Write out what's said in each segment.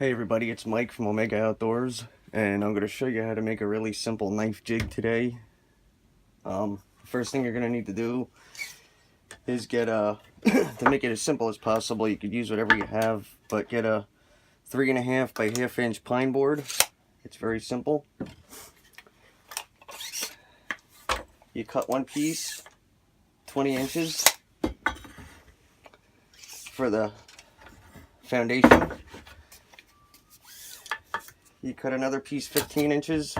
Hey everybody, it's Mike from Omega Outdoors, and I'm going to show you how to make a really simple knife jig today. First thing you're going to need to do is get a, to make it as simple as possible, you could use whatever you have, but get a 3.5 by 1/2 inch pine board. It's very simple. You cut one piece 20 inches for the foundation. You cut another piece 15 inches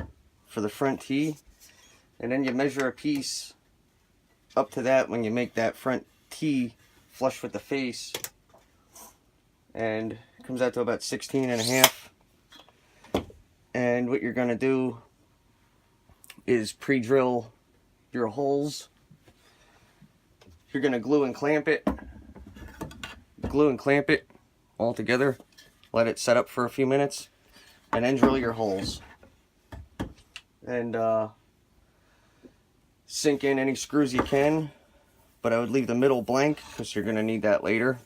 for the front tee, and then you measure a piece up to that when you make that front tee flush with the face, and it comes out to about 16.5. And what you're going to do is pre-drill your holes. You're going to glue and clamp it all together, let it set up for a few minutes, and then drill your holes and sink in any screws you can, but I would leave the middle blank because you're going to need that later.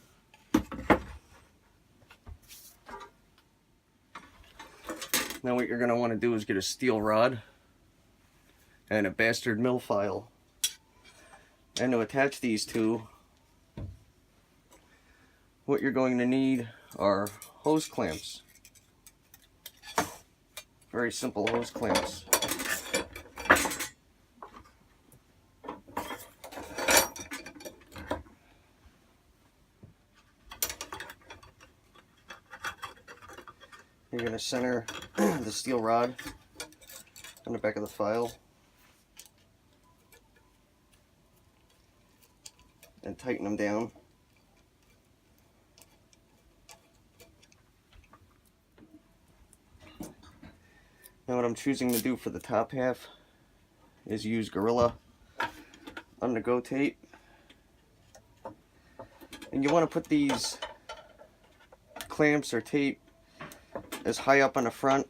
Now what you're going to want to do is get a steel rod and a bastard mill file, and to attach these two, what you're going to need are hose clamps. Very simple hose clamps. You're going to center the steel rod on the back of the file and tighten them down. Now what I'm choosing to do for the top half is use Gorilla on-the-go tape. And you want to put these clamps or tape as high up on the front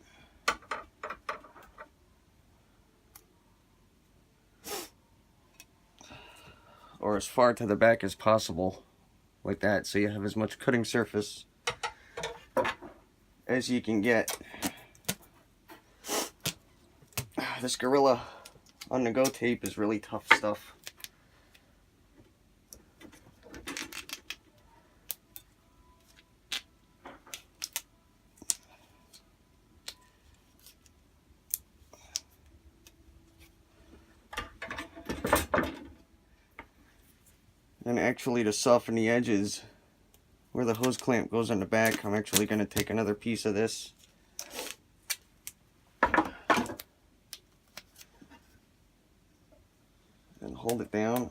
or as far to the back as possible, like that, so you have as much cutting surface as you can get. This Gorilla on-the-go tape is really tough stuff. And actually, to soften the edges where the hose clamp goes on the back, I'm actually going to take another piece of this and hold it down.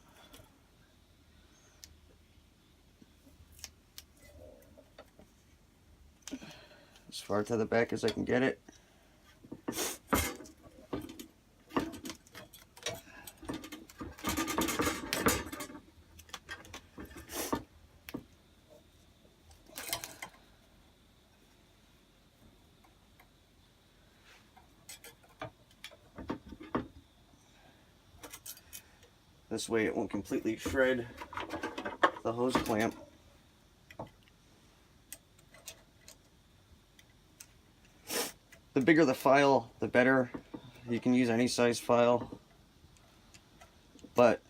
As far to the back as I can get it. This way it won't completely shred the hose clamp. The bigger the file, the better. You can use any size file, but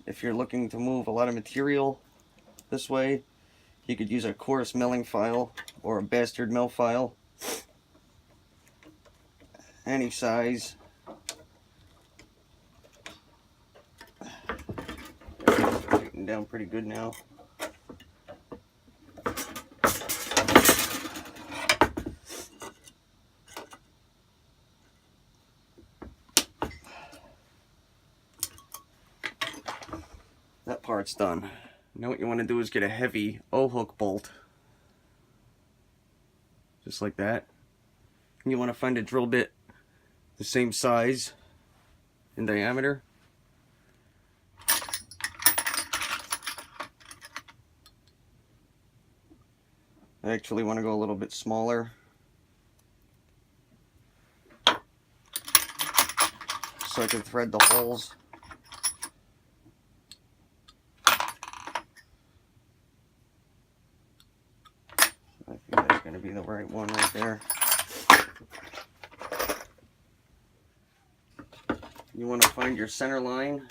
if you're looking to move a lot of material this way, you could use a coarse milling file or a bastard mill file. Any size. Tighten down pretty good now. That part's done. Now what you want to do is get a heavy O-hook bolt, just like that. And you want to find a drill bit the same size in diameter. I actually want to go a little bit smaller, so I can thread the holes. I think that's going to be the right one right there. You want to find your center line.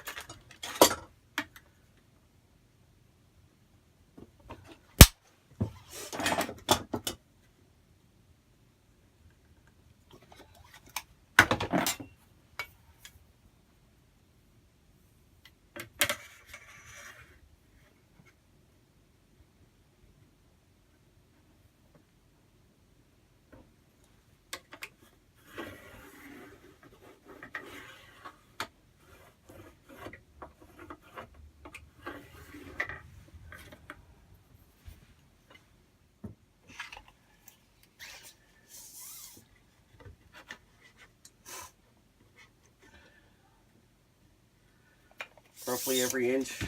Roughly every inch.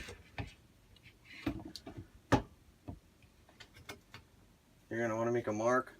You're going to want to make a mark.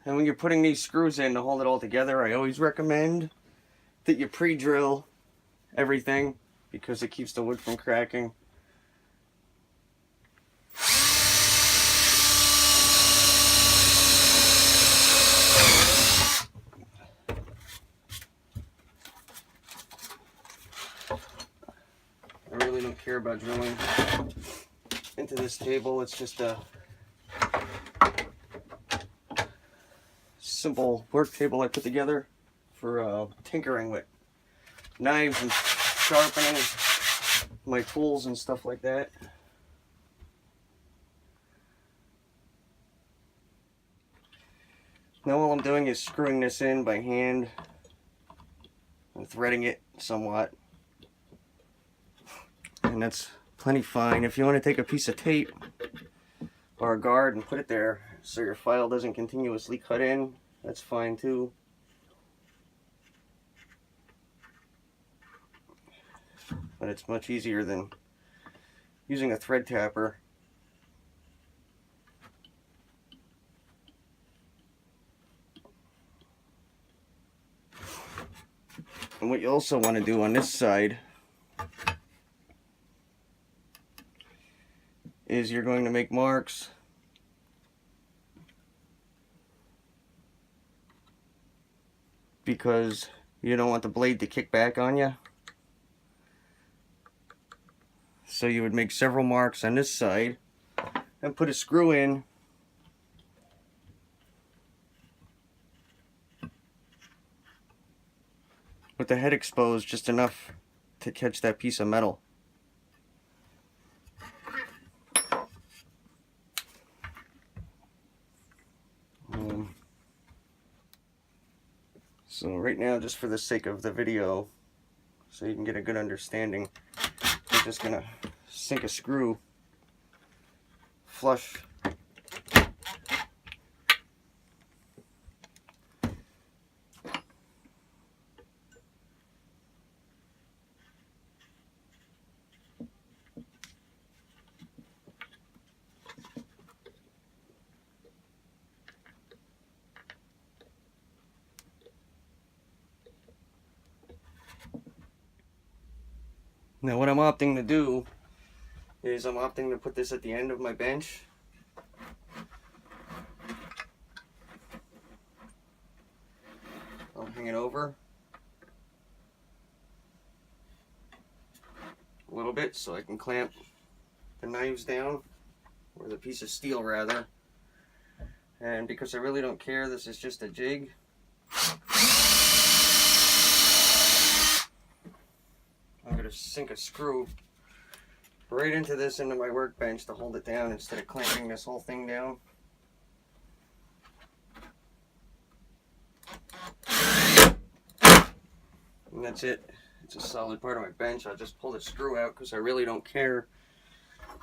And when you're putting these screws in to hold it all together, I always recommend that you pre-drill everything because it keeps the wood from cracking. I really don't care about drilling into this table. It's just a simple work table I put together for tinkering with knives and sharpening my tools and stuff like that. Now all I'm doing is screwing this in by hand and threading it somewhat. And that's plenty fine. If you want to take a piece of tape or a guard and put it there so your file doesn't continuously cut in, that's fine too. But it's much easier than using a thread tapper. And what you also want to do on this side is you're going to make marks because you don't want the blade to kick back on you. So you would make several marks on this side and put a screw in with the head exposed just enough to catch that piece of metal. So right now, just for the sake of the video, so you can get a good understanding, I'm just going to sink a screw flush Now what I'm opting to do is I'm opting to put this at the end of my bench. I'll hang it over a little bit so I can clamp the knives down. or the piece of steel rather. And because I really don't care, this is just a jig. I'm going to sink a screw right into this, into my workbench, to hold it down instead of clamping this whole thing down. And that's it. It's a solid part of my bench. I'll just pull the screw out because I really don't care.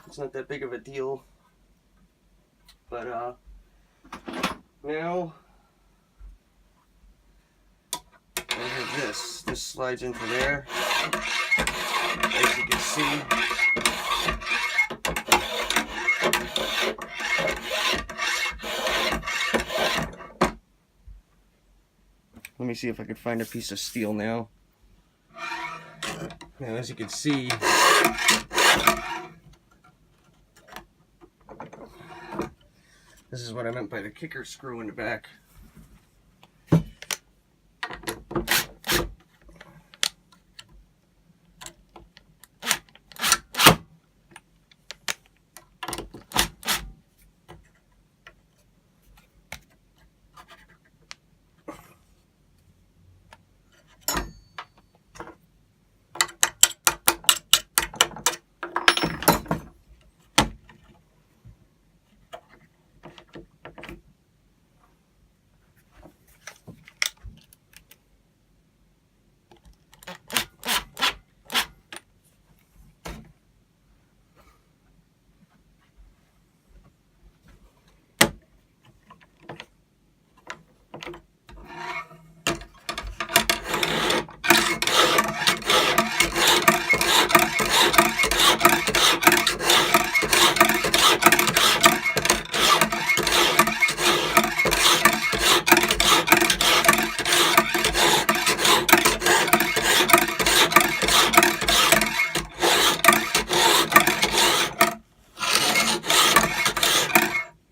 It's not that big of a deal. But now I have this. This slides into there. As you can see. Let me see if I can find a piece of steel now. Now, as you can see, this is what I meant by the kicker screw in the back.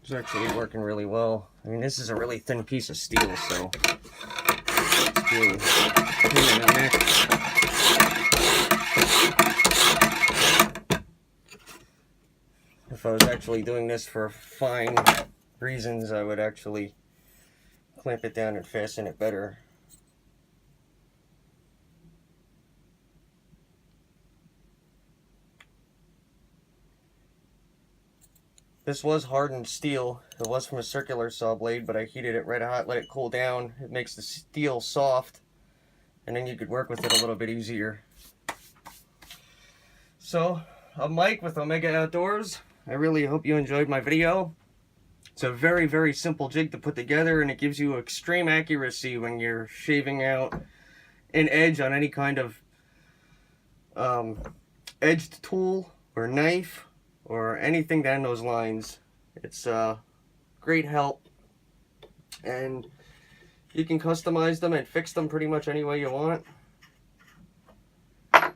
It's actually working really well. I mean, this is a really thin piece of steel, so it's really pain in the neck. If I was actually doing this for fine reasons, I would actually clamp it down and fasten it better. This was hardened steel. It was from a circular saw blade, but I heated it red hot, let it cool down. It makes the steel soft, and then you could work with it a little bit easier. So, I'm Mike with Omega Outdoors. I really hope you enjoyed my video. It's a very, very simple jig to put together, and it gives you extreme accuracy when you're shaving out an edge on any kind of edged tool or knife or anything down those lines. It's great help, and you can customize them and fix them pretty much any way you want. I'm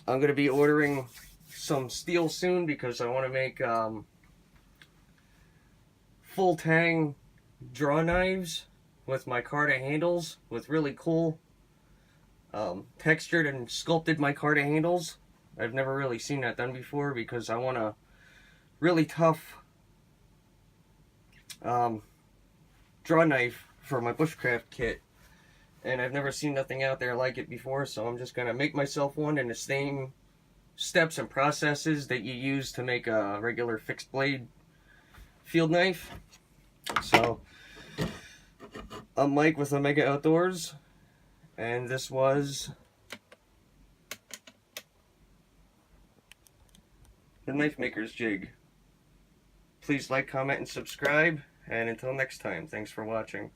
going to be ordering some steel soon because I want to make full tang draw knives with micarta handles, with really cool textured and sculpted micarta handles. I've never really seen that done before because I want a really tough draw knife for my bushcraft kit, and I've never seen nothing out there like it before, so I'm just gonna make myself one in the same steps and processes that you use to make a regular fixed blade field knife. So I'm Mike with Omega Outdoors, and this was the Knife Maker's Jig. Please like, comment, and subscribe, and until next time, thanks for watching.